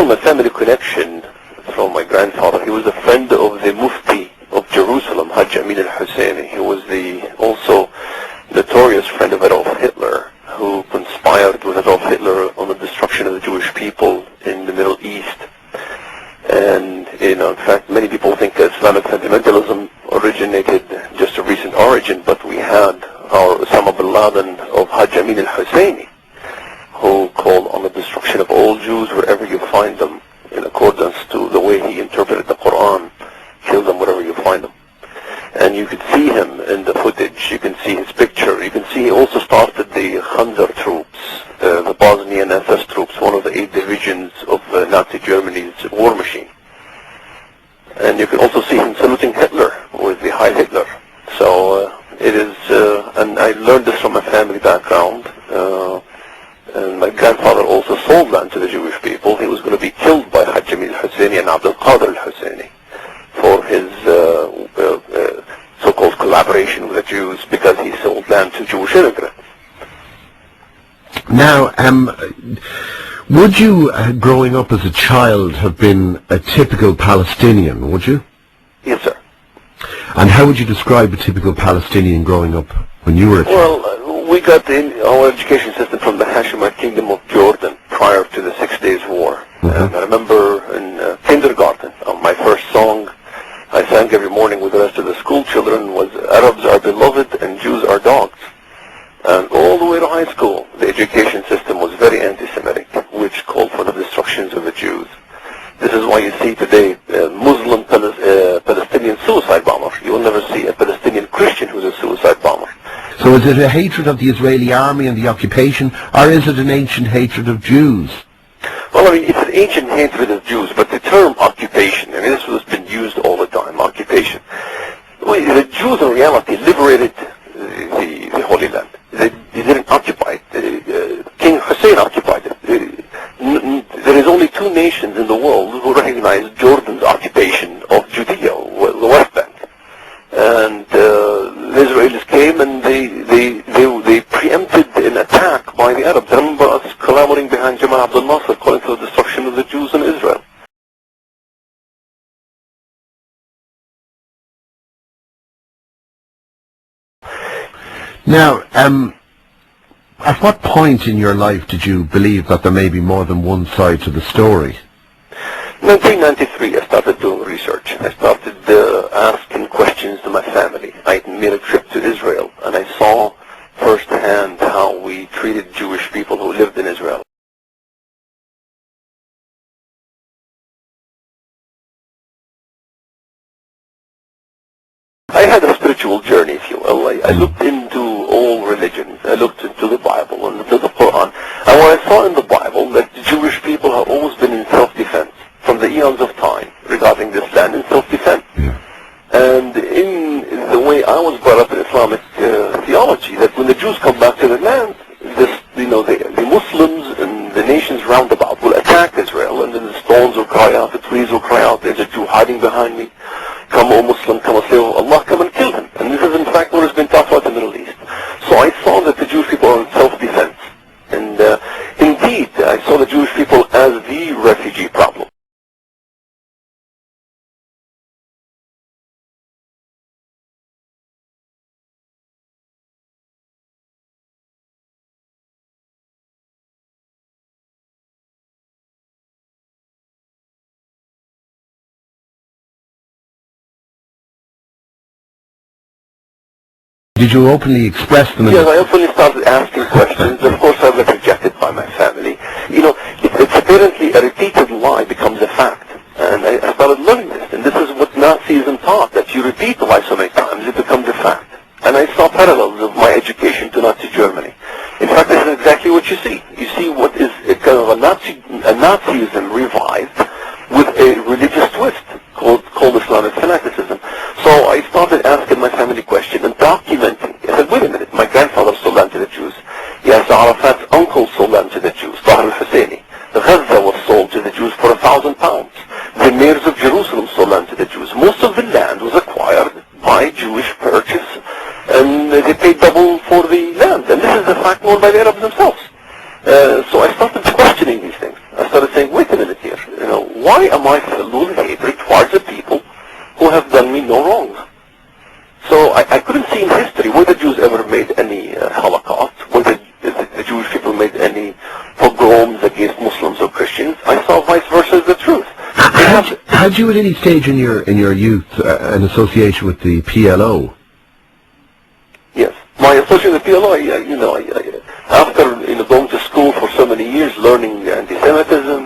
know my family connection from my grandfather. He was a friend of the Mufti of Jerusalem, Haj-Ameen Al-Husseni. He was the also notorious friend of Adolf Hitler, who conspired with Adolf Hitler on the destruction of the Jewish people in the Middle East. And, in fact, many people think that Islamic fundamentalism originated just a recent origin, but we had our Osama bin Laden of Haj-Ameen Al-Husseni, who called on the destruction of all Jews wherever you find them, in accordance to the way he interpreted the Quran. Kill them wherever you find them. And you could see him in the footage. You can see his picture. You can see he also started the Khandar troops, the Bosnian SS troops, one of the 8 divisions of Nazi Germany's war machine. And you can also see him saluting Hitler with the Heil Hitler. So it is, and I learned this from my family background. And my grandfather also sold land to the Jewish people. He was going to be killed by Haj-Ameen Al-Husseni and Abdul Qader Al-Husseini for his so-called collaboration with the Jews, because he sold land to Jewish immigrants. Now, would you, growing up as a child, have been a typical Palestinian, would you? Yes, sir. And how would you describe a typical Palestinian growing up when you were a child? Well, we got our education system from the Hashemite Kingdom of Jordan prior to the 6 Days War. And I remember in kindergarten, my first song I sang every morning with the rest of the school children was Arabs are beloved and Jews are dogs. And all the way to high school, the education system was very anti-Semitic, which called for the destructions of the Jews. This is why you see today Muslim Palestinian suicide bomber. You will never see a Palestinian Christian who's a suicide bomber. So is it a hatred of the Israeli army and the occupation, or is it an ancient hatred of Jews? Well, I mean, it's an ancient hatred of Jews, but the term occupation, and this has been used all the time, occupation. The Jews in reality liberated the Holy Land. They didn't occupy it. King Hussein occupied it. There is only 2 nations in the world who recognize Jordan's occupation of Judea, the West Bank. And the Israelis came and they preempted an attack by the Arabs. I remember us collaborating behind Jamal Abdul Nasser, calling for the destruction of the Jews in Israel. Now, at what point in your life did you believe that there may be more than one side to the story? 1993, I started doing research. I started asking questions to my family. I made a trip to Israel, and I saw firsthand how we treated Jewish people who lived in Israel. I had a spiritual journey, if you will. I looked into all religions. I looked into the Bible and into the Quran. And what I saw in the Bible, that the Jewish people have always been in self-defense from the eons of time regarding this land, in self-defense. And in the way I was brought up in Islamic theology, that when the Jews come back to the land, the Muslims and the nations round about will attack Israel, and then the stones will cry out, the trees will cry out, there's a Jew hiding behind me. Come, O Muslim, come, O slave of Allah, come and kill him. And this is in fact what has been taught about the Middle East. So I saw that the Jewish people are in self-defense. And indeed, I saw the Jewish people as the refugee problem. Did you openly express them? Yes, I openly started asking questions. Of course, I was rejected by my family. It's apparently a repeated lie becomes a fact. And I started learning this. And this is what Nazism taught, that you repeat the lie so many times, it becomes a fact. And I saw parallels of my education to Nazi Germany. In fact, this is exactly what you see. You see what is a kind of a Nazism revived with a religious twist called Islamic fanaticism. So I started asking my family question and documenting. I said, wait a minute, my grandfather sold land to the Jews. Yes, Arafat's uncle sold land to the Jews, Al-Husseini. Gaza was sold to the Jews for £1,000. The mayors of Jerusalem sold land to the Jews. Most of the land was acquired by Jewish purchase, and they paid double for the land. And this is the fact known by the Arabs themselves. So I started questioning these things. I started saying, wait a minute here. why am I filled with hatred towards the people who have done me no wrong? So I couldn't see in history where the Jews ever made any Holocaust, where the Jewish people made any pogroms against Muslims or Christians. I saw vice versa as the truth. Had you at any stage in your youth an association with the PLO? Yes, my association with the PLO. After going to school for so many years, learning anti-Semitism,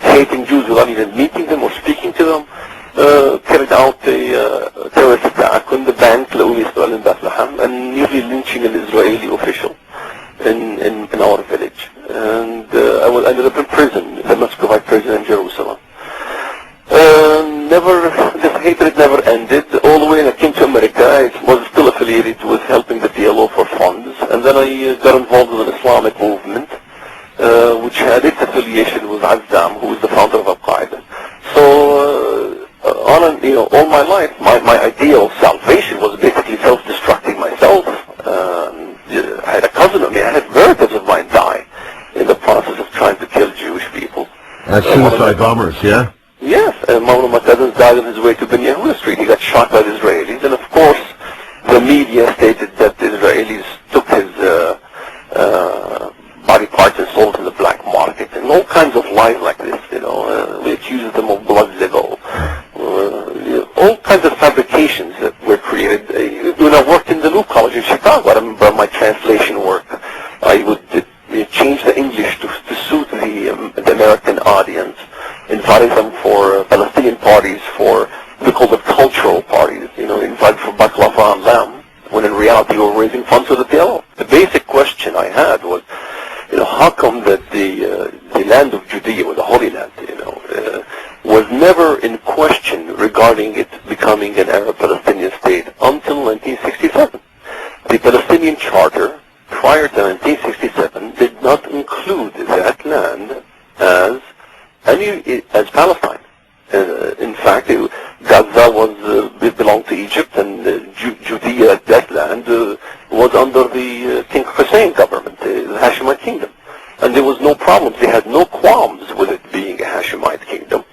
hating Jews without even meeting them or speaking to them, carried out a terrorist attack on the bank in Bethlehem and nearly lynching an Israeli official in our village. And I ended up in prison, the Muscovite prison in Jerusalem. This hatred never ended. All the way when I came to America, I was still affiliated with helping the PLO for funds. And then I got involved with an Islamic movement, which had its affiliation with Azzam, who was the founder of Qader. So, all my life, my idea of salvation was basically self-destructing myself. I had a cousin of me, I had relatives of mine die in the process of trying to kill Jewish people. Suicide bombers, yeah? Yes, and one of my cousins died on his way to Ben Yehuda Street. He got shot by the Israelis, and of course, the media stated that the Israelis took his body parts and sold in the black market, and all kinds of lies like this. We accused them of blood legal. All kinds of fabrications that were created. When I worked in the New College in Chicago, I remember my translation work. I would change the English to suit the American audience, inviting them for Palestinian parties, for we call them cultural parties, invited for baklava and lamb, when in reality we were raising funds for the PLO. The basic question I had was, how come that the land of Judea, or the Holy Land, was never in question regarding it becoming an Arab Palestinian state until 1967. The Palestinian Charter, prior to 1967, did not include that land as Palestine. In fact, Gaza belonged to Egypt, and Judea, that land, was under the King Hussein government, the Hashemite kingdom. And there was no problems. They had no qualms with it being a Hashemite kingdom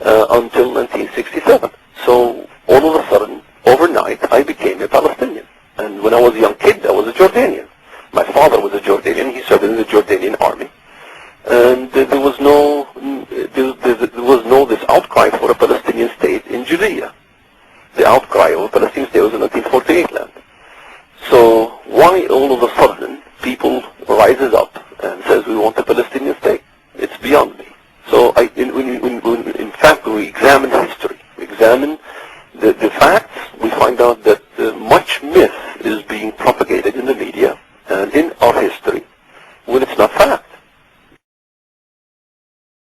until 1967. So all of a sudden, overnight, I became a Palestinian. And when I was a young kid, I was a Jordanian. My father was a Jordanian. He served in the Jordanian army. And there was no this outcry for a Palestinian state in Judea. The outcry of a Palestinian state was in 1948 land. So why all of a sudden people rises up and says we want a Palestinian state? It's beyond me. So in fact, when we examine history, we examine the facts, we find out that much myth is being propagated in the media and in our history when it's not fact.